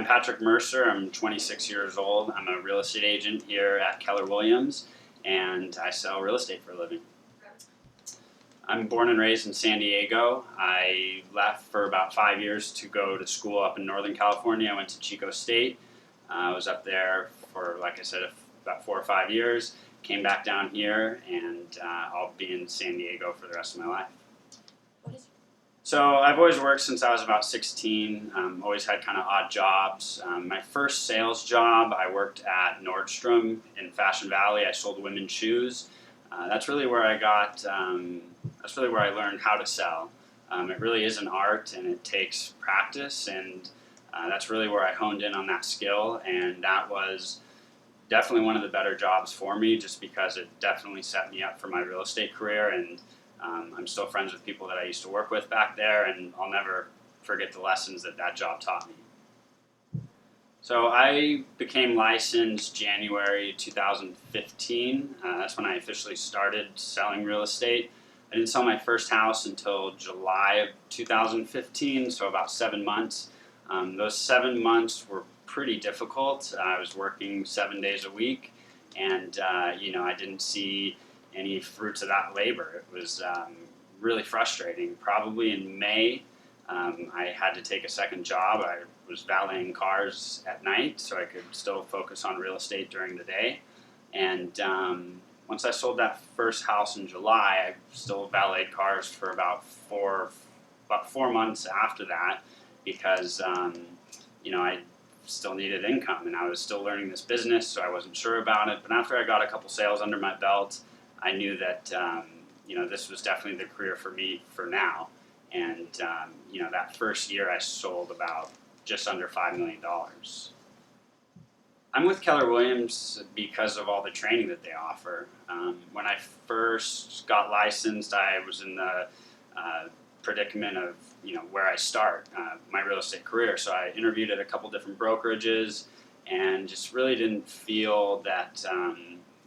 Patrick Mercer. I'm 26 years old. I'm a real estate agent here at Keller Williams, and I sell real estate for a living. I'm born and raised in San Diego. I left for about 5 years to go to school up in Northern California. I went to Chico State. I was up there for, like I said, about 4 or 5 years. Came back down here, and I'll be in San Diego for the rest of my life. So I've always worked since I was about 16, always had kind of odd jobs. My first sales job, I worked at Nordstrom in Fashion Valley. I sold women's shoes. That's really where I learned how to sell. It really is an art, and it takes practice, and that's really where I honed in on that skill, and that was definitely one of the better jobs for me, just because it definitely set me up for my real estate career. And I'm still friends with people that I used to work with back there, and I'll never forget the lessons that job taught me. So I became licensed January 2015. That's when I officially started selling real estate. I didn't sell my first house until July of 2015, so about 7 months. Those 7 months were pretty difficult. I was working 7 days a week, and I didn't see any fruits of that labor. It was really frustrating. Probably in May, I had to take a second job. I was valeting cars at night so I could still focus on real estate during the day. And once I sold that first house in July, I still valeted cars for about four months after that, because I still needed income, and I was still learning this business, so I wasn't sure about it. But after I got a couple sales under my belt, I knew that this was definitely the career for me for now. And that first year I sold about just under $5 million. I'm with Keller Williams because of all the training that they offer. When I first got licensed, I was in the predicament of where I start my real estate career. So I interviewed at a couple different brokerages, and just really didn't feel that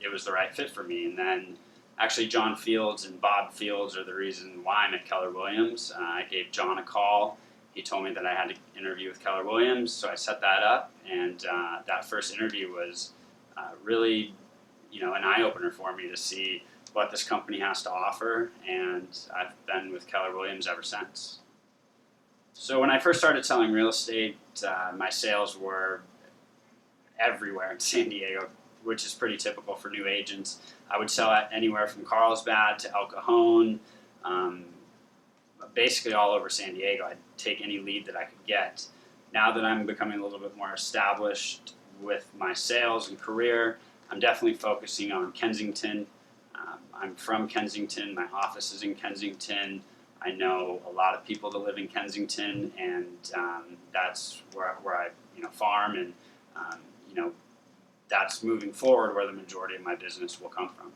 it was the right fit for me. And then actually John Fields and Bob Fields are the reason why I'm at Keller Williams. I gave John a call. He told me that I had to interview with Keller Williams, so I set that up, and that first interview was really an eye-opener for me to see what this company has to offer, and I've been with Keller Williams ever since. So when I first started selling real estate, my sales were everywhere in San Diego, which is pretty typical for new agents. I would sell at anywhere from Carlsbad to El Cajon, basically all over San Diego. I'd take any lead that I could get. Now that I'm becoming a little bit more established with my sales and career, I'm definitely focusing on Kensington. I'm from Kensington. My office is in Kensington. I know a lot of people that live in Kensington, and that's where I farm, and that's moving forward where the majority of my business will come from.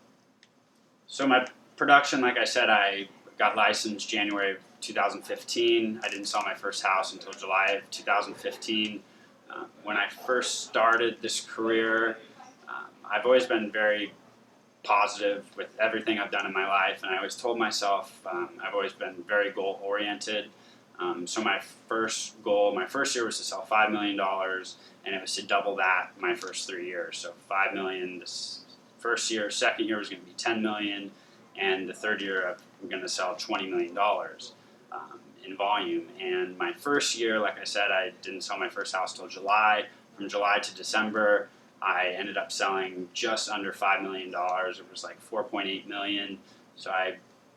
So my production, like I said, I got licensed January of 2015. I didn't sell my first house until July of 2015. When I first started this career, I've always been very positive with everything I've done in my life, and I always told myself I've always been very goal-oriented. So my first goal, my first year was to sell $5 million, and it was to double that my first 3 years. So $5 million this first year, second year was going to be $10 million, and the third year I'm going to sell $20 million in volume. And my first year, like I said, I didn't sell my first house till July. From July to December, I ended up selling just under $5 million. It was like $4.8 million. So I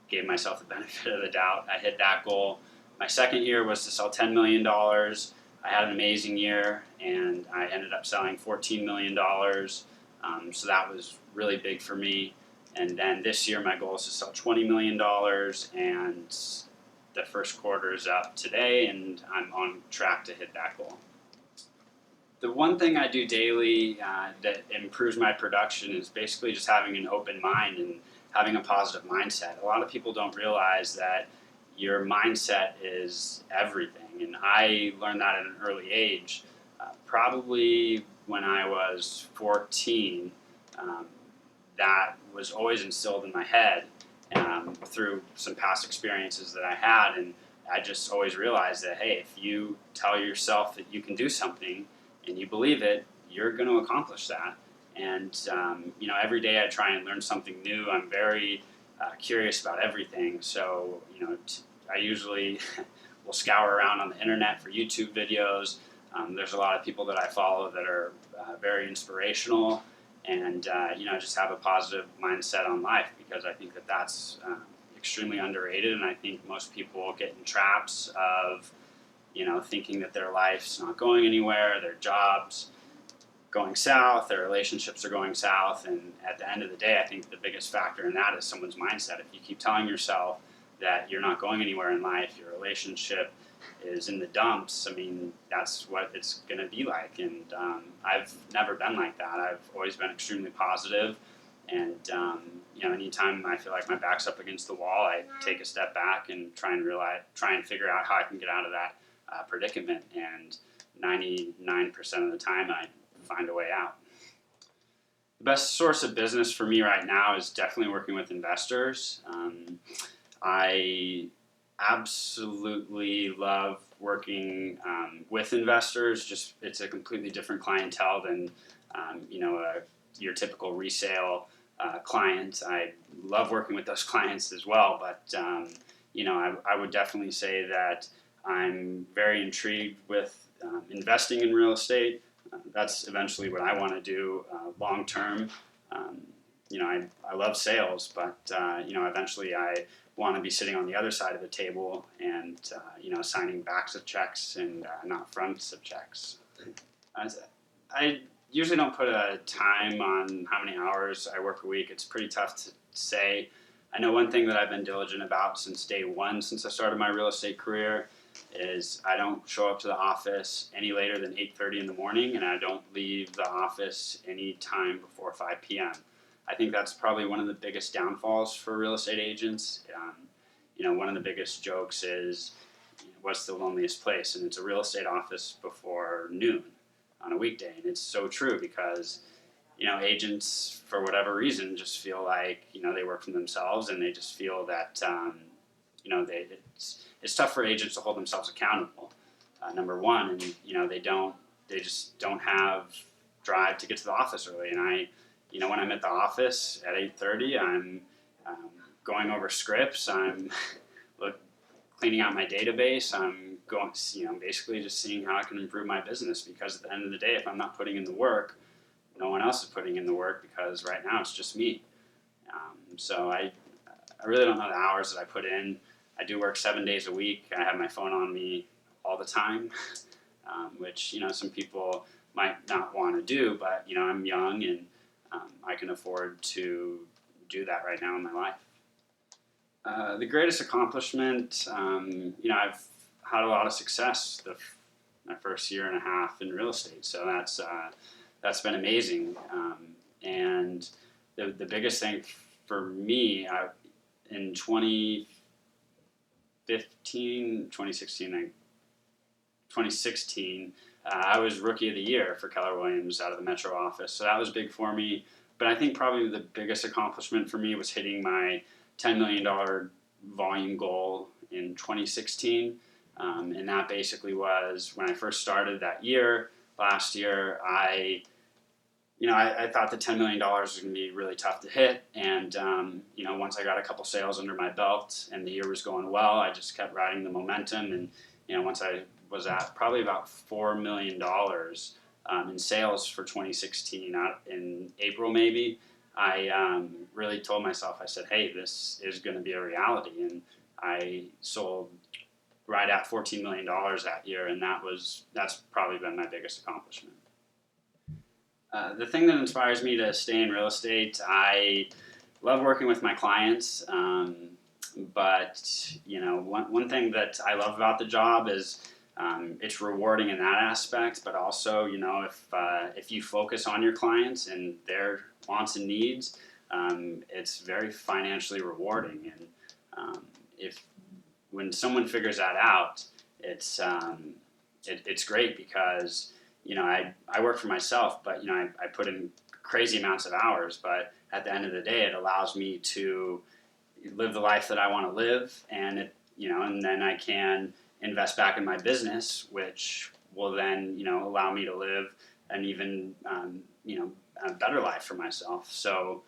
gave myself the benefit of the doubt. I hit that goal. My second year was to sell $10 million. I had an amazing year, and I ended up selling $14 million. So that was really big for me. And then this year, my goal is to sell $20 million, and the first quarter is up today, and I'm on track to hit that goal. The one thing I do daily that improves my production is basically just having an open mind and having a positive mindset. A lot of people don't realize that your mindset is everything, and I learned that at an early age. Probably when I was 14, that was always instilled in my head through some past experiences that I had, and I just always realized that, hey, if you tell yourself that you can do something, and you believe it, you're going to accomplish that. And every day I try and learn something new. I'm very curious about everything. So I usually will scour around on the internet for YouTube videos. There's a lot of people that I follow that are very inspirational, and just have a positive mindset on life, because I think that that's extremely underrated. And I think most people get in traps of thinking that their life's not going anywhere, their jobs going south, their relationships are going south, and at the end of the day, I think the biggest factor in that is someone's mindset. If you keep telling yourself that you're not going anywhere in life, your relationship is in the dumps, I mean, that's what it's going to be like. And I've never been like that. I've always been extremely positive, and anytime I feel like my back's up against the wall, I take a step back and try and figure out how I can get out of that predicament. And 99% of the time, I find a way out. The best source of business for me right now is definitely working with investors. I absolutely love working with investors. Just it's a completely different clientele than your typical resale client. I love working with those clients as well, but I would definitely say that I'm very intrigued with investing in real estate. That's eventually what I want to do long term. I love sales, but eventually I want to be sitting on the other side of the table and signing backs of checks and not fronts of checks. I usually don't put a time on how many hours I work a week. It's pretty tough to say. I know one thing that I've been diligent about since day one, since I started my real estate career, is I don't show up to the office any later than 8:30 in the morning, and I don't leave the office any time before 5 p.m. I think that's probably one of the biggest downfalls for real estate agents. One of the biggest jokes is, what's the loneliest place? And it's a real estate office before noon on a weekday. And it's so true, because agents, for whatever reason, just feel like they work for themselves, and they just feel that it's tough for agents to hold themselves accountable. Number one, and they just don't have drive to get to the office early. And when I'm at the office at 8:30, I'm going over scripts. I'm cleaning out my database. I'm going, basically just seeing how I can improve my business, because at the end of the day, if I'm not putting in the work, no one else is putting in the work, because right now it's just me. So I really don't know the hours that I put in. I do work 7 days a week. I have my phone on me all the time, which, some people might not want to do, but, I'm young, and I can afford to do that right now in my life. The greatest accomplishment, I've had a lot of success my first year and a half in real estate, so that's been amazing. And the biggest thing for me in 2016, I was Rookie of the Year for Keller Williams out of the Metro office, so that was big for me. But I think probably the biggest accomplishment for me was hitting my $10 million volume goal in 2016. And that basically was when I first started that year. Last year, I thought the $10 million was going to be really tough to hit. And, once I got a couple sales under my belt and the year was going well, I just kept riding the momentum. And, once I was at probably about $4 million in sales for 2016, in April maybe, I really told myself, I said, hey, this is going to be a reality. And I sold right at $14 million that year, and that's probably been my biggest accomplishment. The thing that inspires me to stay in real estate, I love working with my clients, but one thing that I love about the job is it's rewarding in that aspect, but also if you focus on your clients and their wants and needs, it's very financially rewarding. And when someone figures that out, it's great, because I work for myself, but I put in crazy amounts of hours, but at the end of the day, it allows me to live the life that I want to live, and and then I can invest back in my business, which will then, allow me to live an even, a better life for myself. So